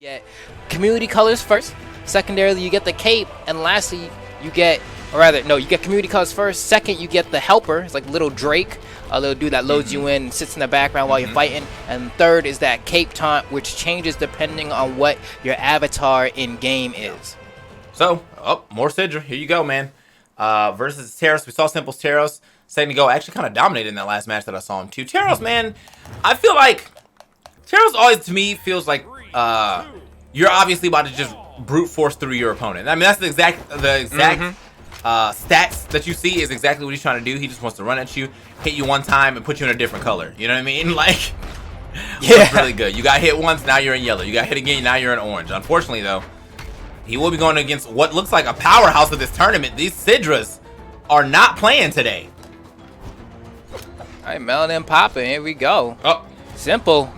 Get community colors first. Secondarily, you get the cape, and lastly, you get, or rather, no, you get community colors first. Second, you get the helper. It's like little Drake, a little dude that loads you in, and sits in the background while you're fighting. And third is that cape taunt, which changes depending on what your avatar in game is. So, more Sidra. Here you go, man. Versus Teros. We saw Simple's Teros second to go. Actually, kind of dominated in that last match that I saw him too. Teros, man, I feel like Teros always to me feels like you're obviously about to just brute force through your opponent. I mean, that's the exact stats that you see is exactly what he's trying to do. He just wants to run at you, hit you one time, and put you in a different color. You know what I mean? Like, yeah, really good. You got hit once, now you're in yellow. You got hit again, now you're in orange. Unfortunately, though, he will be going against what looks like a powerhouse of this tournament. These Sidras are not playing today. All right, Melanin popping. Here we go. Oh, Simple.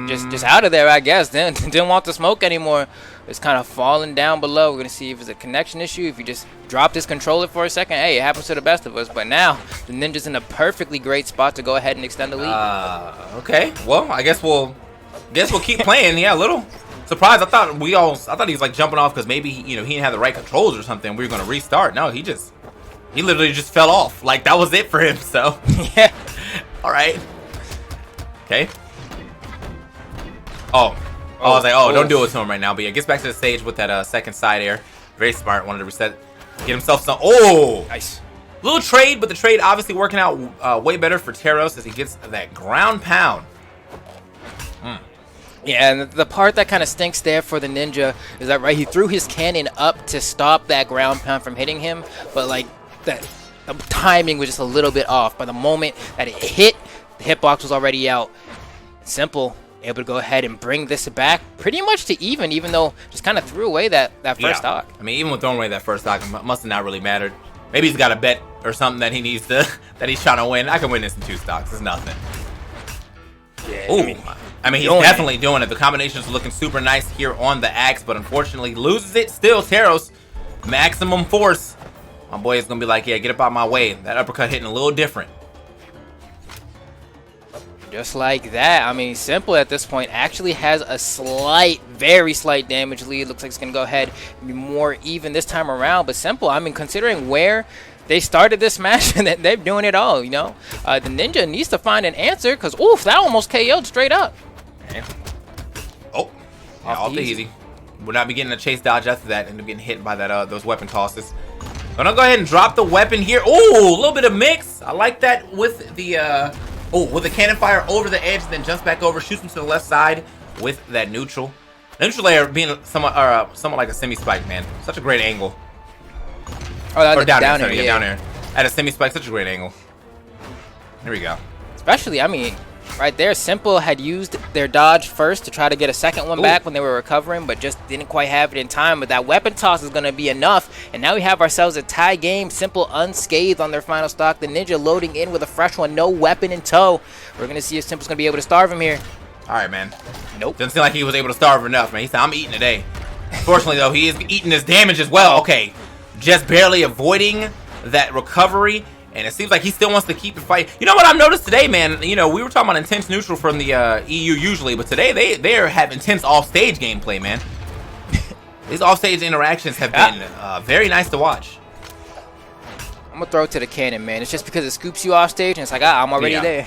Just out of there, I guess. Didn't want the smoke anymore. It's kind of falling down below. We're gonna see if it's a connection issue. If you just drop this controller for a second, hey, it happens to the best of us. But now the Ninja's in a perfectly great spot to go ahead and extend the lead. Okay. Well, I guess we'll keep playing. Yeah, a little surprised. I thought he was like jumping off because maybe he didn't have the right controls or something. We were gonna restart. No, he literally just fell off. Like that was it for him. So yeah. All right. Okay. I was like, don't do it to him right now. But yeah, gets back to the stage with that second side air. Very smart. Wanted to reset, get himself some. Oh, nice. Little trade, but the trade obviously working out way better for Teros as he gets that ground pound. Yeah, and the part that kind of stinks there for the Ninja is that he threw his cannon up to stop that ground pound from hitting him, but like the timing was just a little bit off. By the moment that it hit, the hitbox was already out. Simple. Able to go ahead and bring this back pretty much to even though just kind of threw away that first stock. I mean, even with throwing away that first stock, it must have not really mattered. Maybe he's got a bet or something that he needs to, that he's trying to win. I can win this in 2 stocks. It's nothing. Yeah. Ooh. I mean, he's definitely doing it. The combinations are looking super nice here on the axe, but unfortunately loses it still. Teros, maximum force. My boy is going to be like, yeah, get up out my way. That uppercut hitting a little different. Just like that. I mean, Simple at this point actually has a slight, very slight damage lead. Looks like it's going to go ahead and be more even this time around. But Simple, I mean, considering where they started this match and they're doing it all, the Ninja needs to find an answer because, oof, that almost KO'd straight up. Okay. Oh, yeah, off the easy. We'll not be getting a chase dodge after that. End up getting hit by that those weapon tosses. Gonna go ahead and drop the weapon here. Oh, a little bit of mix. I like that with the... with the cannon fire over the edge, then jumps back over, shoots him to the left side with that neutral. Neutral layer being somewhat like a semi-spike, man. Such a great angle. Oh, that's down here, here, down here. At a semi-spike, such a great angle. Here we go. Especially, I mean, right there, Simple had used their dodge first to try to get a second one back when they were recovering, but just didn't quite have it in time. But that weapon toss is going to be enough. And now we have ourselves a tie game. Simple unscathed on their final stock. The Ninja loading in with a fresh one, no weapon in tow. We're going to see if Simple's going to be able to starve him here. All right, man. Nope. Doesn't seem like he was able to starve enough, man. He said, I'm eating today. Fortunately, though, he is eating his damage as well. Okay. Just barely avoiding that recovery. And it seems like he still wants to keep the fight. You know what I've noticed today, man? We were talking about intense neutral from the EU usually, but today they have intense off-stage gameplay, man. These off-stage interactions have been very nice to watch. I'm going to throw it to the cannon, man. It's just because it scoops you off stage, and it's like, I'm already there.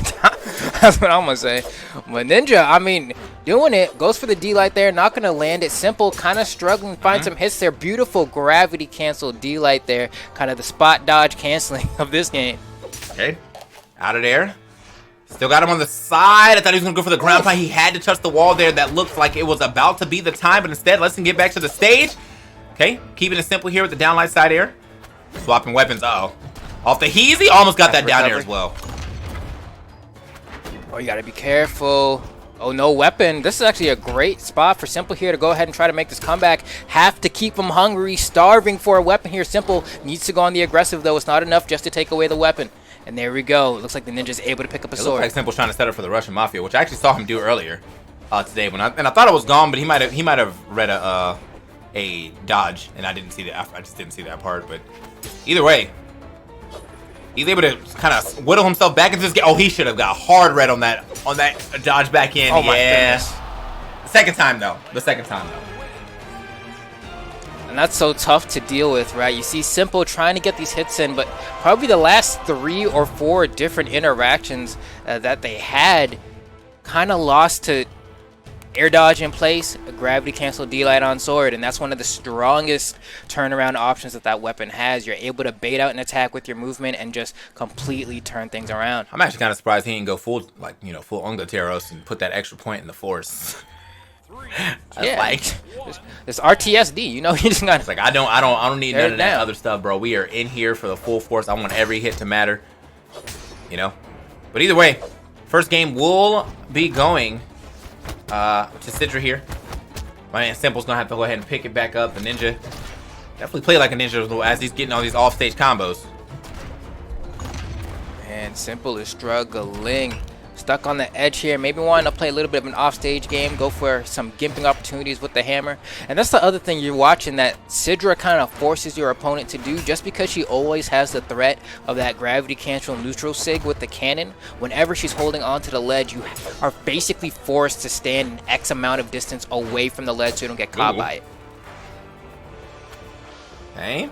That's what I'm going to say. But Ninja, I mean, doing it. Goes for the D-Light there. Not going to land it. Simple, kind of struggling to find some hits there. Beautiful gravity cancel D-Light there. Kind of the spot dodge canceling of this game. Okay. Out of there. Still got him on the side. I thought he was going to go for the ground pound. He had to touch the wall there. That looked like it was about to be the time, but instead, let's him get back to the stage. Okay. Keeping it simple here with the downlight side air. Swapping weapons. Uh-oh. Off the Heezy. Almost got that down here as well. Oh, you got to be careful. Oh, no weapon. This is actually a great spot for Simple here to go ahead and try to make this comeback. Have to keep him hungry. Starving for a weapon here. Simple needs to go on the aggressive, though. It's not enough just to take away the weapon. And there we go. It looks like the Ninja's able to pick up a sword. It looks like Simple's trying to set up for the Russian Mafia, which I actually saw him do earlier today. And I thought it was gone, but he might have read a dodge, and I didn't see that. I just didn't see that part. But either way, he's able to kind of whittle himself back into this game. Oh, he should have got hard red on that dodge back in. Oh my goodness. Second time though. The second time though. And that's so tough to deal with, right? You see Simple trying to get these hits in, but probably the last 3 or 4 different interactions that they had kind of lost to air dodge in place, a gravity cancel D-light on sword, and that's one of the strongest turnaround options that weapon has. You're able to bait out an attack with your movement and just completely turn things around. I'm actually kind of surprised he didn't go full, like, you know, full Ongoteros and put that extra point in the force. Yeah, like it's RTSD, you know. You just got. It's like I don't need none of that other stuff, bro. We are in here for the full force. I want every hit to matter, you know. But either way, first game will be going to Sidra here. My man Simple's gonna have to go ahead and pick it back up. The ninja definitely play like a ninja as he's getting all these offstage combos. And Simple is struggling. Stuck on the edge here, maybe wanting to play a little bit of an offstage game, go for some gimping opportunities with the hammer. And that's the other thing you're watching that Sidra kind of forces your opponent to do, just because she always has the threat of that gravity cancel neutral sig with the cannon. Whenever she's holding onto the ledge, you are basically forced to stand an X amount of distance away from the ledge so you don't get caught by it. Okay.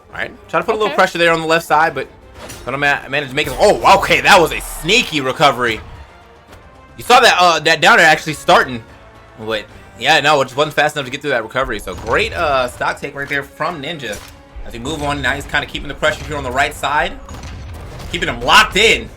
Alright, try to put a little pressure there on the left side, but gonna manage to make it. Oh, okay, that was a sneaky recovery. You saw that that downer actually starting, but yeah, no, it just wasn't fast enough to get through that recovery. So great stock take right there from Ninja. As we move on, now he's kind of keeping the pressure here on the right side, keeping him locked in.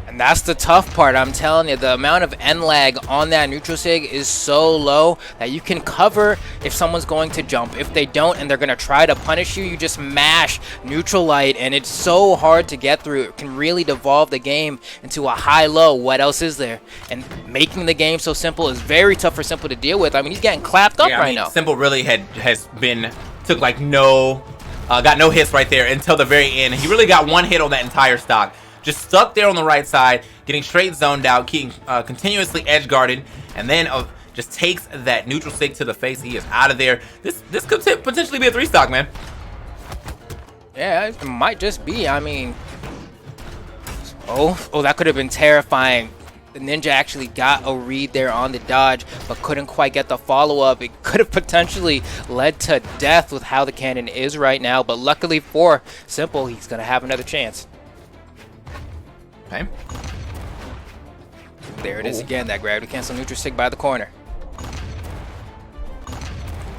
And that's the tough part. I'm telling you, the amount of end lag on that neutral sig is so low that you can cover if someone's going to jump. If they don't and they're going to try to punish you, you just mash neutral light, and it's so hard to get through. It can really devolve the game into a high-low. What else is there? And making the game so simple is very tough for Simple to deal with. I mean, he's getting clapped up right now. Simple really took like got no hits right there until the very end. He really got one hit on that entire stock. Just stuck there on the right side, getting straight zoned out, keeping continuously edge guarded, and then just takes that neutral sig to the face. He is out of there. This could potentially be a 3-stock, man. Yeah, it might just be. I mean, oh, that could have been terrifying. The Ninja actually got a read there on the dodge, but couldn't quite get the follow-up. It could have potentially led to death with how the cannon is right now, but luckily for Simple, he's going to have another chance. Okay. There it is again, that gravity cancel neutral sig by the corner.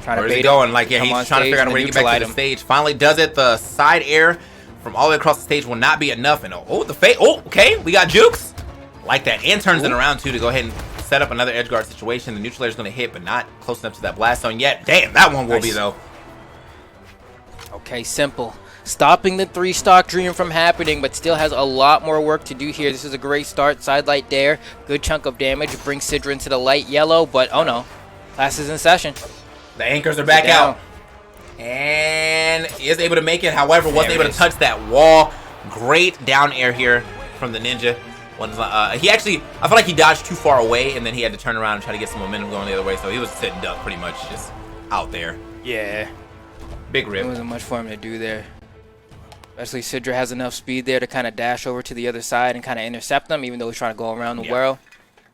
Trying Where's he going? Like, yeah, he's trying to figure out a way to get back to the stage. Finally does it. The side air from all the way across the stage will not be enough. And the fake. Oh, okay. We got jukes. Like that. And turns in around two to go ahead and set up another edge guard situation. The neutral air is going to hit, but not close enough to that blast zone yet. Damn, that one will be, though. Okay, Simple. Stopping the 3-stock dream from happening, but still has a lot more work to do here. This is a great start. Side light there. Good chunk of damage. Brings Sidra into the light yellow, but oh no. Class is in session. The anchors are back out. And he is able to make it. However, wasn't able to touch that wall. Great down air here from the Ninja. He actually, I feel like he dodged too far away, and then he had to turn around and try to get some momentum going the other way. So he was sitting duck pretty much just out there. Yeah. Big rip. There wasn't much for him to do there. Especially Sidra has enough speed there to kind of dash over to the other side and kind of intercept them, even though he's trying to go around the world.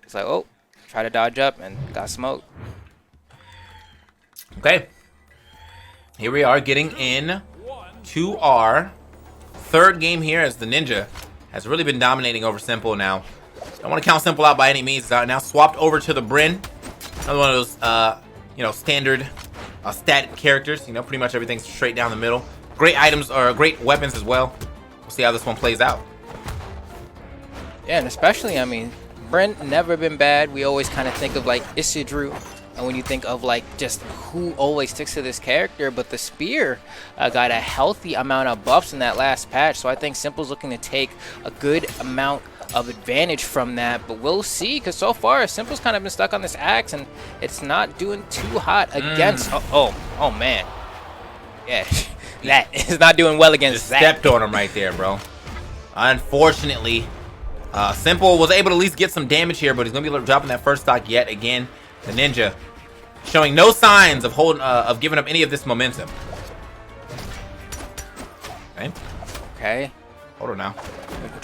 It's like, oh, try to dodge up and got smoked. Okay. Here we are getting in to our third game here as the Ninja has really been dominating over Simple now. Don't want to count Simple out by any means. It's now swapped over to the Bryn. Another one of those, standard stat characters. Pretty much everything's straight down the middle. Great items, or great weapons as well. We'll see how this one plays out. Yeah, and especially, I mean, Brent never been bad. We always kind of think of like Isidru, and when you think of like just who always sticks to this character, but the spear got a healthy amount of buffs in that last patch. So I think Simple's looking to take a good amount of advantage from that, but we'll see, because so far Simple's kind of been stuck on this axe, and it's not doing too hot against. Oh man, yeah. That is not doing well against that. Stepped on him right there, bro. Unfortunately, Simple was able to at least get some damage here, but he's gonna be dropping that first stock yet again. The Ninja showing no signs of giving up any of this momentum. Okay. Okay. Hold on now.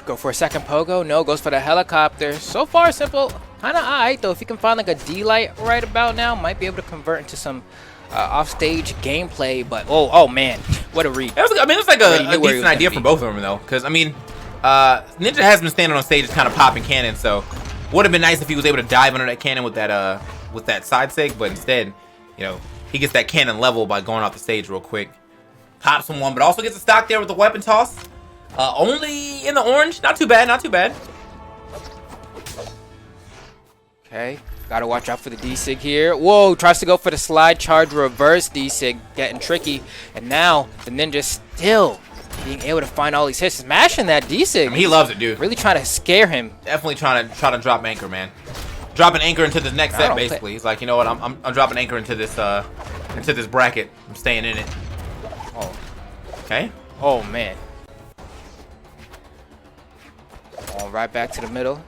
Go for a second pogo. No, goes for the helicopter. So far, Simple. Kind of alright, though. If he can find like a D-light right about now, might be able to convert into some off-stage gameplay. But, oh man. What a read. I mean, it's like a decent idea for both of them, though. Because, I mean, Ninja has been standing on stage just kind of popping cannons, so would have been nice if he was able to dive under that cannon with that side sig, but instead, you know, he gets that cannon level by going off the stage real quick. Pops him one, but also gets a stock there with the weapon toss. Only in the orange. Not too bad, not too bad. Okay, gotta watch out for the D-Sig here. Whoa, tries to go for the slide charge reverse D-Sig, getting tricky. And now, the Ninja still being able to find all these hits, smashing that D-Sig. I mean, he loves it, dude. Really trying to scare him. Definitely trying to drop anchor, man. Dropping anchor into the next set, basically. He's like, you know what, I'm dropping anchor into this bracket. I'm staying in it. Oh. Okay. Oh, man. All right, back to the middle.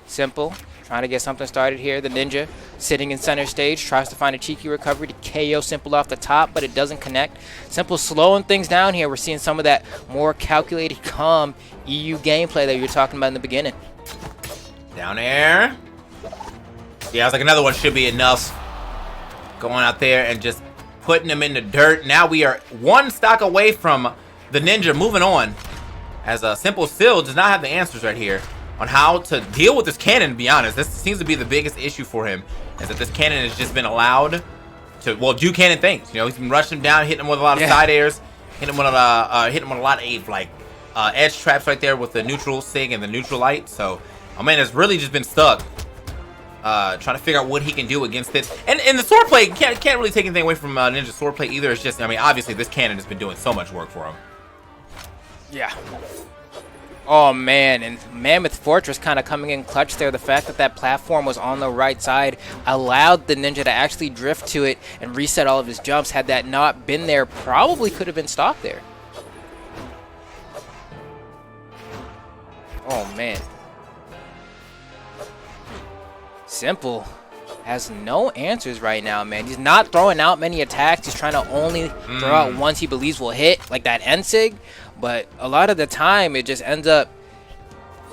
Simple. Trying to get something started here. The Ninja sitting in center stage. Tries to find a cheeky recovery to KO Simple off the top, but it doesn't connect. Simple slowing things down here. We're seeing some of that more calculated, calm EU gameplay that you were talking about in the beginning. Down there. Yeah, I was like, another one should be enough. Going out there and just putting him in the dirt. Now we are one stock away from the Ninja moving on. As Simple still does not have the answers right here on how to deal with this cannon, to be honest. This seems to be the biggest issue for him, is that this cannon has just been allowed to, well, do cannon things. You know, he's been rushing him down, hitting him with a lot of side airs, hitting him with a lot of like edge traps right there with the neutral sig and the neutral light. So, my man has really just been stuck trying to figure out what he can do against this. And the swordplay, can't really take anything away from Ninja swordplay either. It's just, I mean, obviously this cannon has been doing so much work for him. Yeah. Oh, man. And Mammoth Fortress kind of coming in clutch there. The fact that that platform was on the right side allowed the Ninja to actually drift to it and reset all of his jumps. Had that not been there, probably could have been stopped there. Oh, man. Simple has no answers right now, man. He's not throwing out many attacks. He's trying to only throw out ones he believes will hit, like that N-Sig. But a lot of the time, it just ends up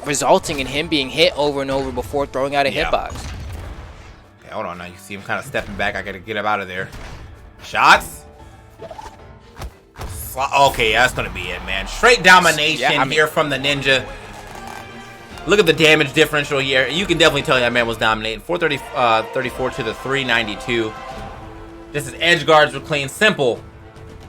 resulting in him being hit over and over before throwing out a hitbox. Okay, hold on now. You see him kind of stepping back. I got to get him out of there. Shots. Okay, that's going to be it, man. Straight domination here from the Ninja. Look at the damage differential here. You can definitely tell that man was dominating. 434 to the 392. Just his edge guards were clean. Simple.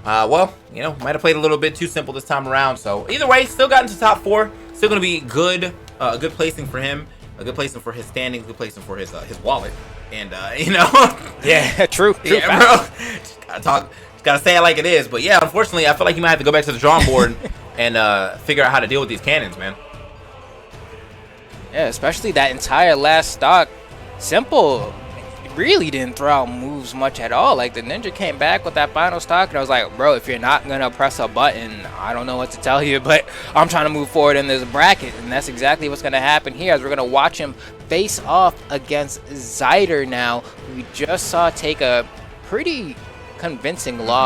Well, you know, might have played a little bit too simple this time around. So either way, still got into top 4. Still going to be good. A good placing for him. A good placing for his standings. Good placing for his wallet. And you know. Yeah, true. Yeah, bro. Just gotta say it like it is. But yeah, unfortunately, I feel like you might have to go back to the drawing board and figure out how to deal with these cannons, man. Yeah, especially that entire last stock. Simple really didn't throw out moves much at all. Like, the Ninja came back with that final stock, and I was like, bro, if you're not going to press a button, I don't know what to tell you, but I'm trying to move forward in this bracket, and that's exactly what's going to happen here, as we're going to watch him face off against Zyder now, who we just saw take a pretty convincing loss.